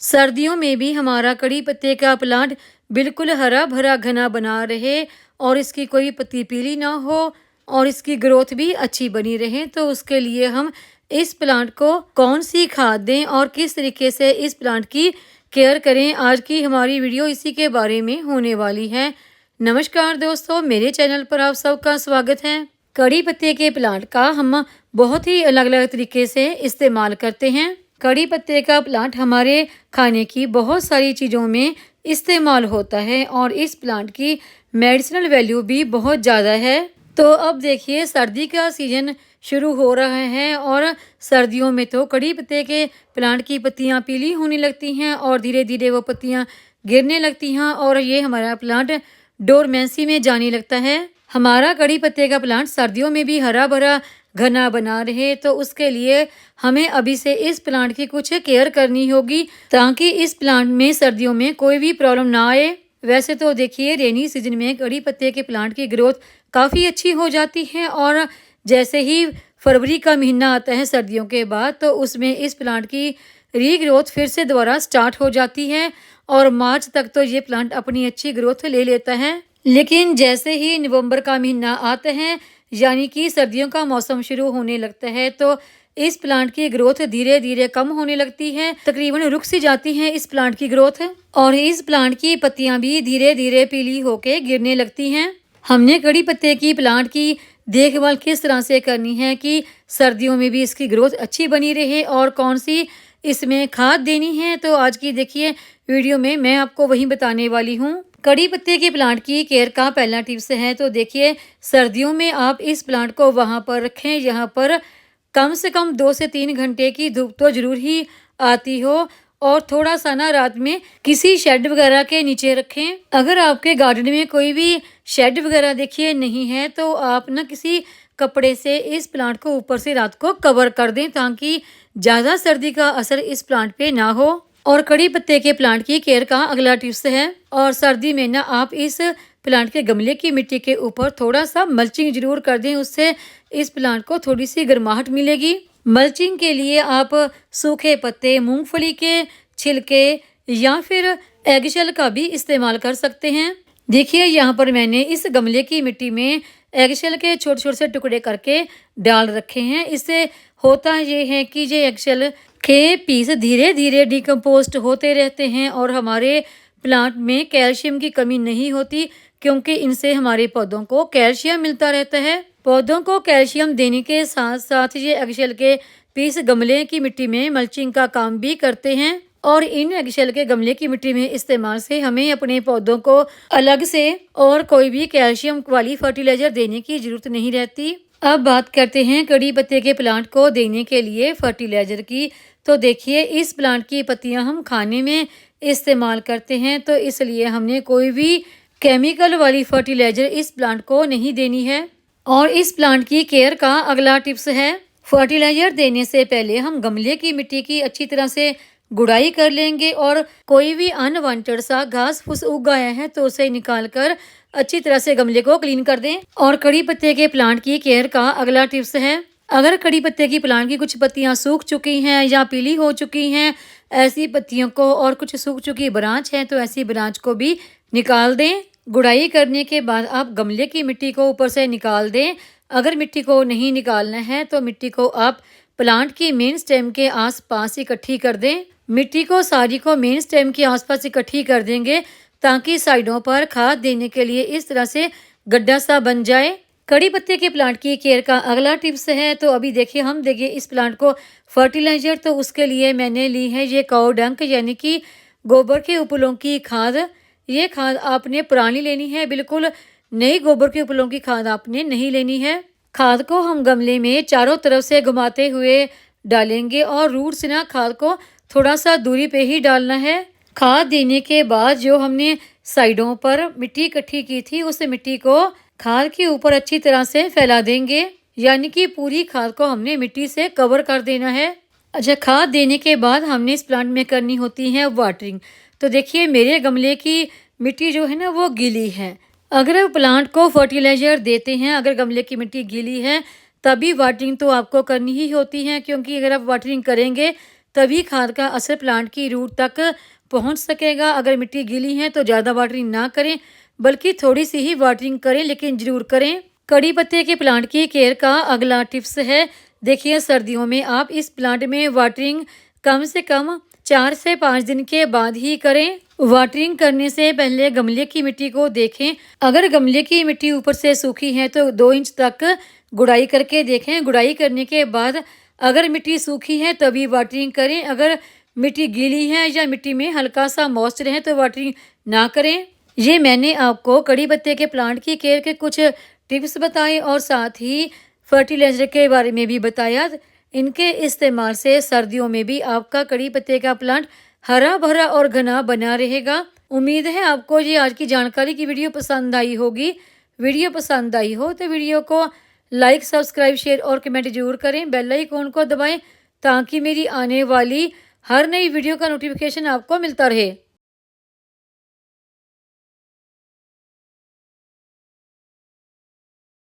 सर्दियों में भी हमारा कड़ी पत्ते का प्लांट बिल्कुल हरा भरा घना बना रहे और इसकी कोई पत्ती पीली ना हो और इसकी ग्रोथ भी अच्छी बनी रहे, तो उसके लिए हम इस प्लांट को कौन सी खाद दें और किस तरीके से इस प्लांट की केयर करें, आज की हमारी वीडियो इसी के बारे में होने वाली है। नमस्कार दोस्तों, मेरे चैनल पर आप सबका स्वागत है। कड़ी पत्ते के प्लांट का हम बहुत ही अलग अलग तरीके से इस्तेमाल करते हैं। कड़ी पत्ते का प्लांट हमारे खाने की बहुत सारी चीज़ों में इस्तेमाल होता है और इस प्लांट की मेडिसिनल वैल्यू भी बहुत ज़्यादा है। तो अब देखिए, सर्दी का सीजन शुरू हो रहा है और सर्दियों में तो कड़ी पत्ते के प्लांट की पत्तियां पीली होने लगती हैं और धीरे धीरे वो पत्तियां गिरने लगती हैं और ये हमारा प्लांट डोरमेंसी में जाने लगता है। हमारा कड़ी पत्ते का प्लांट सर्दियों में भी हरा भरा घना बना रहे, तो उसके लिए हमें अभी से इस प्लांट की कुछ केयर करनी होगी ताकि इस प्लांट में सर्दियों में कोई भी प्रॉब्लम ना आए। वैसे तो देखिए, रेनी सीजन में कड़ी पत्ते के प्लांट की ग्रोथ काफ़ी अच्छी हो जाती है और जैसे ही फरवरी का महीना आता है सर्दियों के बाद, तो उसमें इस प्लांट की रीग्रोथ फिर से दोबारा स्टार्ट हो जाती है और मार्च तक तो ये प्लांट अपनी अच्छी ग्रोथ ले लेता है। लेकिन जैसे ही नवंबर का महीना आता है, यानी कि सर्दियों का मौसम शुरू होने लगता है, तो इस प्लांट की ग्रोथ धीरे धीरे कम होने लगती है, तकरीबन रुक सी जाती है इस प्लांट की ग्रोथ और इस प्लांट की पत्तियां भी धीरे धीरे पीली होके गिरने लगती हैं। हमने कड़ी पत्ते की प्लांट की देखभाल किस तरह से करनी है कि सर्दियों में भी इसकी ग्रोथ अच्छी बनी रहे और कौन सी इसमें खाद देनी है, तो आज की देखिए वीडियो में मैं आपको वही बताने वाली हूँ। कड़ी पत्ते के प्लांट की केयर का पहला टिप्स है, तो देखिए, सर्दियों में आप इस प्लांट को वहाँ पर रखें जहाँ पर कम से कम 2 से 3 घंटे की धूप तो जरूर ही आती हो और थोड़ा सा ना रात में किसी शेड वगैरह के नीचे रखें। अगर आपके गार्डन में कोई भी शेड वगैरह देखिए नहीं है, तो आप ना किसी कपड़े से इस प्लांट को ऊपर से रात को कवर कर दें ताकि ज़्यादा सर्दी का असर इस प्लांट पे ना हो। और कड़ी पत्ते के प्लांट की केयर का अगला टिप्स है, और सर्दी में ना आप इस प्लांट के गमले की मिट्टी के ऊपर थोड़ा सा मल्चिंग जरूर कर दें, उससे इस प्लांट को थोड़ी सी गर्माहट मिलेगी। मल्चिंग के लिए आप सूखे पत्ते, मूंगफली के छिलके या फिर एगशेल का भी इस्तेमाल कर सकते हैं। देखिए, यहाँ पर मैंने इस गमले की मिट्टी में एगशेल के छोटे छोटे से टुकड़े करके डाल रखे हैं। इससे होता ये है कि ये एगशेल के पीस धीरे धीरे डिकम्पोस्ट होते रहते हैं और हमारे प्लांट में कैल्शियम की कमी नहीं होती, क्योंकि इनसे हमारे पौधों को कैल्शियम मिलता रहता है। पौधों को कैल्शियम देने के साथ साथ ये एगशेल के पीस गमले की मिट्टी में मल्चिंग का काम भी करते हैं और इन एगशेल के गमले की मिट्टी में इस्तेमाल से हमें अपने पौधों को अलग से और कोई भी कैल्शियम वाली फर्टिलाइजर देने की जरूरत नहीं रहती। अब बात करते हैं कड़ी पत्ते के प्लांट को देने के लिए फर्टिलाइजर की। तो देखिए, इस प्लांट की पत्तियां हम खाने में इस्तेमाल करते हैं, तो इसलिए हमने कोई भी केमिकल वाली फर्टिलाइजर इस प्लांट को नहीं देनी है। और इस प्लांट की केयर का अगला टिप्स है, फर्टिलाइजर देने से पहले हम गमले की मिट्टी की अच्छी तरह से गुड़ाई कर लेंगे और कोई भी अनवांटेड सा घास फूस उग गया है तो उसे निकाल कर अच्छी तरह से गमले को क्लीन कर दें। और कड़ी पत्ते के प्लांट की केयर का अगला टिप्स है, अगर कड़ी पत्ते की प्लांट की कुछ पत्तियां सूख चुकी हैं या पीली हो चुकी हैं, ऐसी पत्तियों को और कुछ सूख चुकी ब्रांच है तो ऐसी ब्रांच को भी निकाल दें। गुड़ाई करने के बाद आप गमले की मिट्टी को ऊपर से निकाल दें। अगर मिट्टी को नहीं निकालना है तो मिट्टी को आप प्लांट की मेन स्टेम के आसपास इकट्ठी कर दें। मिट्टी को सारी को मेन स्टेम के आसपास इकट्ठी कर देंगे ताकि साइडों पर खाद देने के लिए इस तरह से गड्ढा सा बन जाए। कड़ी पत्ते के प्लांट की केयर का अगला टिप्स है, तो अभी देखिए, हम देंगे इस प्लांट को फर्टिलाइजर। तो उसके लिए मैंने ली है ये काऊ डंक, यानी कि गोबर के उपलों की खाद। ये खाद आपने पुरानी लेनी है, बिल्कुल नई गोबर के उपलों की खाद आपने नहीं लेनी है। खाद को हम गमले में चारों तरफ से घुमाते हुए डालेंगे और रूट से ना खाद को थोड़ा सा दूरी पे ही डालना है। खाद देने के बाद जो हमने साइडों पर मिट्टी इकट्ठी की थी, उस मिट्टी को खाद के ऊपर अच्छी तरह से फैला देंगे, यानी कि पूरी खाद को हमने मिट्टी से कवर कर देना है। अच्छा, खाद देने के बाद हमने इस प्लांट में करनी होती है वाटरिंग। तो देखिए, मेरे गमले की मिट्टी जो है ना वो गीली है। अगर आप प्लांट को फर्टिलाइजर देते हैं, अगर गमले की मिट्टी गीली है, तभी वाटरिंग तो आपको करनी ही होती है, क्योंकि अगर आप वाटरिंग करेंगे तभी खाद का असर प्लांट की रूट तक पहुंच सकेगा। अगर मिट्टी गीली है तो ज़्यादा वाटरिंग ना करें, बल्कि थोड़ी सी ही वाटरिंग करें, लेकिन ज़रूर करें। कड़ी पत्ते के प्लांट की केयर का अगला टिप्स है, देखिए सर्दियों में आप इस प्लांट में वाटरिंग कम से कम 4 से 5 दिन के बाद ही करें। वाटरिंग करने से पहले गमले की मिट्टी को देखें। अगर गमले की मिट्टी ऊपर से सूखी है तो 2 इंच तक गुड़ाई करके देखें। गुड़ाई करने के बाद अगर मिट्टी सूखी है तभी वाटरिंग करें। अगर मिट्टी गीली है या मिट्टी में हल्का सा मॉइस्चर है तो वाटरिंग ना करें। ये मैंने आपको कड़ी पत्ते के प्लांट की केयर के कुछ टिप्स बताए और साथ ही फर्टिलाइजर के बारे में भी बताया। इनके इस्तेमाल से सर्दियों में भी आपका कड़ी पत्ते का प्लांट हरा भरा और घना बना रहेगा। उम्मीद है आपको ये आज की जानकारी की वीडियो पसंद आई होगी। वीडियो पसंद आई हो तो वीडियो को लाइक, सब्सक्राइब, शेयर और कमेंट जरूर करें। बेल आइकॉन को दबाएं ताकि मेरी आने वाली हर नई वीडियो का नोटिफिकेशन आपको मिलता रहे।